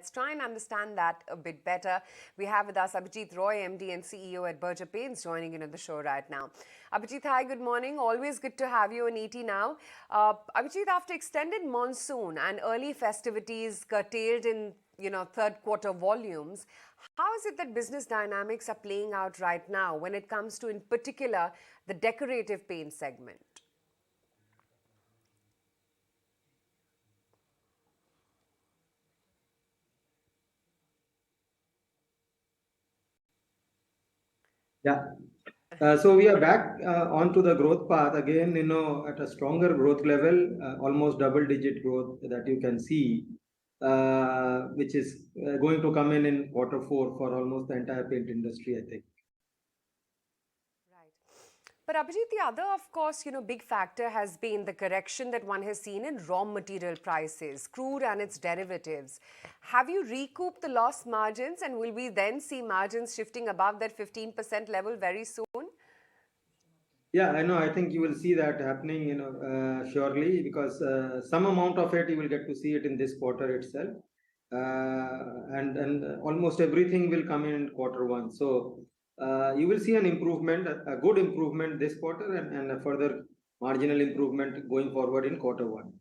Let's try and understand that a bit better. We have with us Abhijit Roy, MD and CEO at Berger Paints, joining in on the show right now. Abhijit, hi, good morning. Always good to have you on ET Now. Abhijit, after extended monsoon and early festivities curtailed in third quarter volumes, how is it that business dynamics are playing out right now when it comes to, in particular, the decorative paint segment? Yeah. So we are back onto the growth path again, at a stronger growth level, almost double-digit growth that you can see, which is going to come in quarter 4 for almost the entire paint industry, I think. Right. But Abhijit, the other, of course, big factor has been the correction that one has seen in raw material prices, crude and its derivatives. Have you recouped the lost margins, and will we then see margins shifting above that 15% level very soon? Yeah, I know. I think you will see that happening, surely, because some amount of it you will get to see it in this quarter itself, and almost everything will come in quarter 1. So you will see an improvement, a good improvement this quarter, and a further marginal improvement going forward in quarter 1.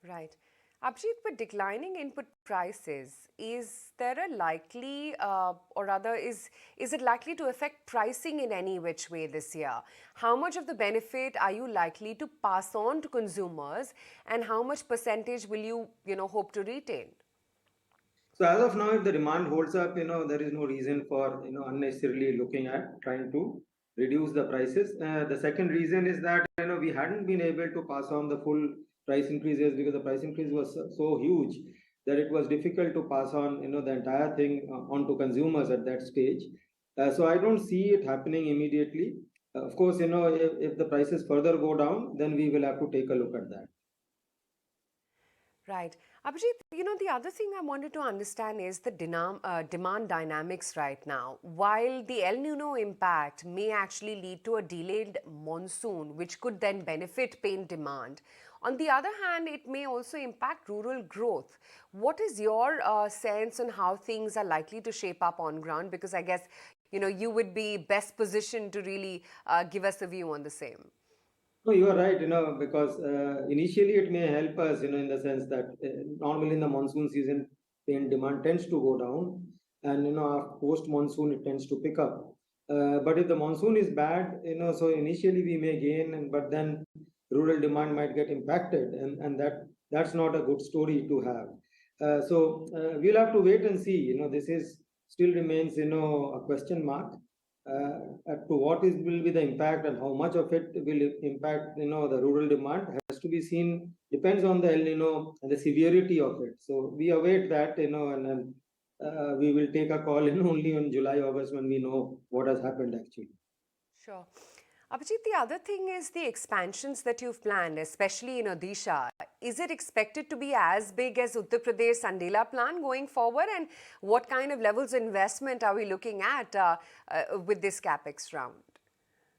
Right. Abhijit, with declining input prices, is there a likely, or rather, is it likely to affect pricing in any which way this year? How much of the benefit are you likely to pass on to consumers, and how much percentage will you, hope to retain? So as of now, if the demand holds up, there is no reason for unnecessarily looking at trying to reduce the prices. The second reason is that we hadn't been able to pass on the full price increases because the price increase was so huge that it was difficult to pass on the entire thing onto consumers at that stage. So I don't see it happening immediately. Of course, if the prices further go down, then we will have to take a look at that. Right. Abhijit, the other thing I wanted to understand is the demand dynamics right now. While the El Nino impact may actually lead to a delayed monsoon, which could then benefit paint demand, on the other hand, it may also impact rural growth. What is your sense on how things are likely to shape up on ground? Because I guess, you would be best positioned to really give us a view on the same. No, you are right, because initially it may help us, in the sense that normally in the monsoon season, paint demand tends to go down, and, post monsoon it tends to pick up. But if the monsoon is bad, so initially we may gain, but then rural demand might get impacted, and that's not a good story to have. So we'll have to wait and see. This is still remains, a question mark to what will be the impact and how much of it will impact the rural demand has to be seen, depends on the El Nino and the severity of it. So we await that, and then we will take a call only in July, August, when we know what has happened actually. Sure. Abhijit, the other thing is the expansions that you've planned, especially in Odisha. Is it expected to be as big as Uttar Pradesh Sandila plant going forward? And what kind of levels of investment are we looking at with this capex round?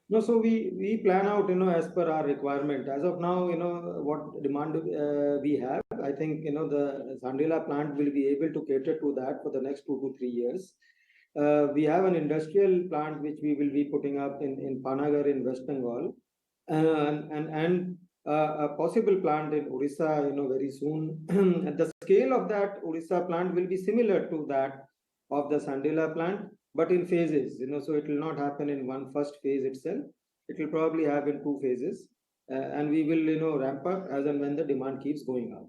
No, so we plan out, as per our requirement. As of now, what demand we have, I think, the Sandila plant will be able to cater to that for the next 2 to 3 years. We have an industrial plant which we will be putting up in Panagarh in West Bengal, and a possible plant in Odisha, very soon. The scale of that Odisha plant will be similar to that of the Sandila plant, but in phases. So it will not happen in one first phase itself. It will probably happen in 2 phases, and we will, ramp up as and when the demand keeps going up.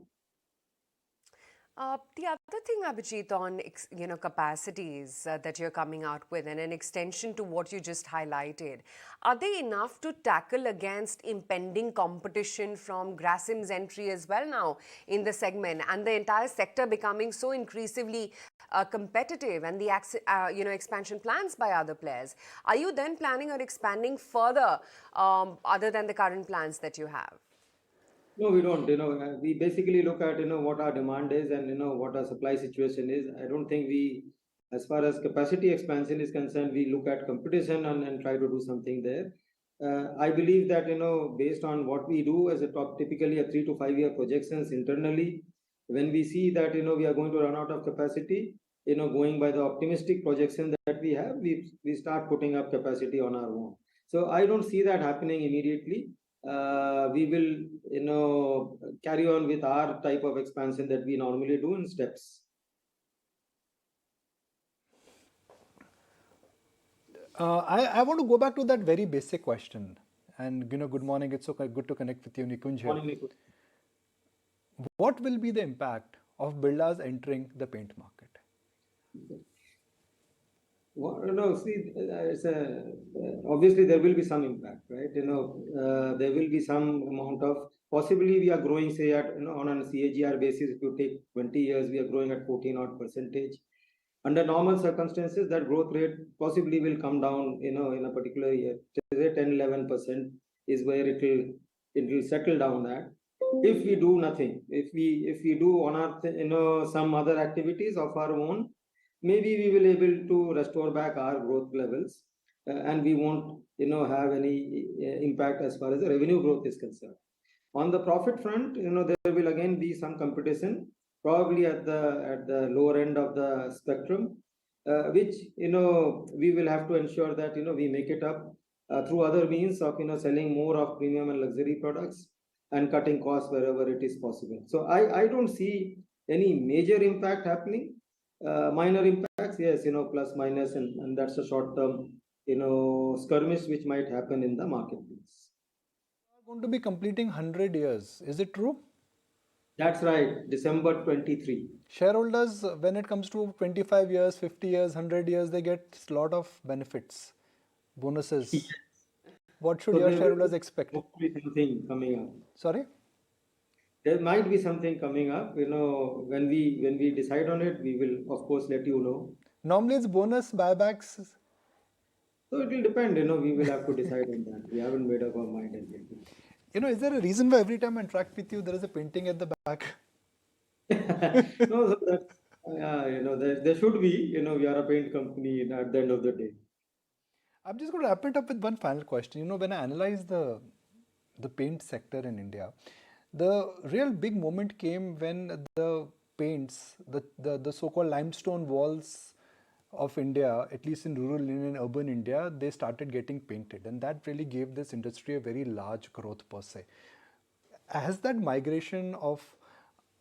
The other thing, Abhijit, on capacities that you're coming out with, and an extension to what you just highlighted, are they enough to tackle against impending competition from Grasim's entry as well now in the segment, and the entire sector becoming so increasingly competitive, and the expansion plans by other players? Are you then planning on expanding further, other than the current plans that you have? No, we don't. We basically look at, what our demand is and, what our supply situation is. I don't think as far as capacity expansion is concerned, we look at competition and try to do something there. I believe that, based on what we do as a typically a 3 to 5 year projections internally, When we see that, we are going to run out of capacity, going by the optimistic projection that we have, we start putting up capacity on our own. So I don't see that happening immediately. We will, carry on with our type of expansion that we normally do in steps. I want to go back to that very basic question. And good morning. It's so good to connect with you, Nikunj here. Morning, Nikunj. What will be the impact of Birlas entering the paint market? Well, see, obviously there will be some impact, right? There will be some amount of, possibly we are growing, say, at, on a CAGR basis, if you take 20 years, we are growing at 14 odd percentage. Under normal circumstances, that growth rate possibly will come down, in a particular year. 10-11% is where it will settle down at. If we do nothing, if we do on our, some other activities of our own, maybe we will able to restore back our growth levels, and we won't, have any impact as far as the revenue growth is concerned. On the profit front, there will again be some competition, probably at the lower end of the spectrum, which, we will have to ensure that, we make it up through other means of, selling more of premium and luxury products and cutting costs wherever it is possible. So I don't see any major impact happening. Minor impacts, yes, plus minus, and that's a short term, skirmish which might happen in the marketplace. We are going to be completing 100 years. Is it true? That's right, December 23. Shareholders, when it comes to 25 years, 50 years, 100 years, they get a lot of benefits, bonuses. Yes. What should So your there will shareholders expect? hopefully something coming up. Sorry? There might be something coming up. When we decide on it, we will of course let you know. Normally it's bonus, buybacks. So it will depend. We will have to decide on that. We haven't made up our mind yet. Is there a reason why every time I interact with you, there is a painting at the back? No, so that, there should be. We are a paint company at the end of the day. I'm just going to wrap it up with one final question. When I analyze the paint sector in India, the real big moment came when the paints, the so-called limestone walls of India, at least in rural and urban India, they started getting painted, and that really gave this industry a very large growth per se. Has that migration of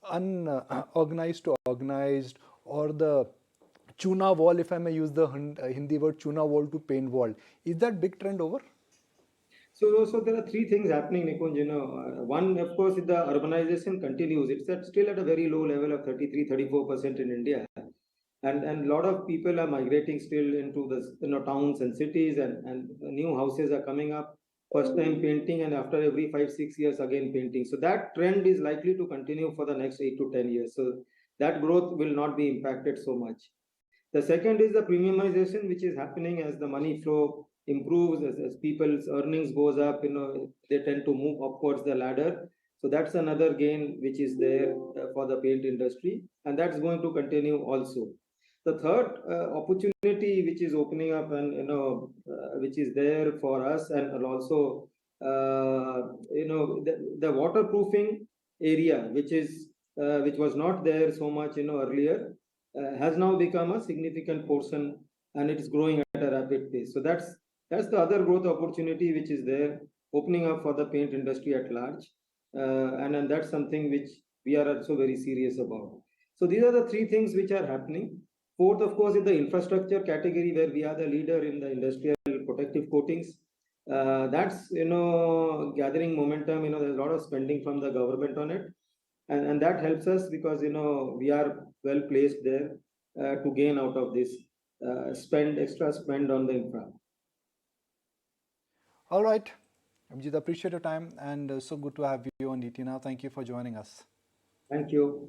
unorganized to organized, or the Chuna wall, if I may use the Hindi word Chuna wall to paint wall, is that big trend over? So there are three things happening, Nikunj. One, of course, the urbanization continues. It's still at a very low level of 33-34% in India. And a lot of people are migrating still into the towns and cities, and new houses are coming up. First time painting, and after every 5-6 years again painting. So that trend is likely to continue for the next 8 to 10 years. So that growth will not be impacted so much. The second is the premiumization, which is happening as the money flow improves, as people's earnings goes up. They tend to move upwards the ladder. So that's another gain which is there for the paint industry, and that's going to continue also. The third opportunity which is opening up, and which is there for us, and also the waterproofing area, which was not there so much earlier, has now become a significant portion, and it is growing at a rapid pace. So that's the other growth opportunity which is there, opening up for the paint industry at large, and that's something which we are also very serious about. So these are the three things which are happening. Fourth, of course, is the infrastructure category, where we are the leader in the industrial protective coatings. That's gathering momentum. There's a lot of spending from the government on it, and that helps us because we are well placed there to gain out of this extra spend on the infra. All right, Abhijit, appreciate your time, and so good to have you on ET Now. Thank you for joining us. Thank you.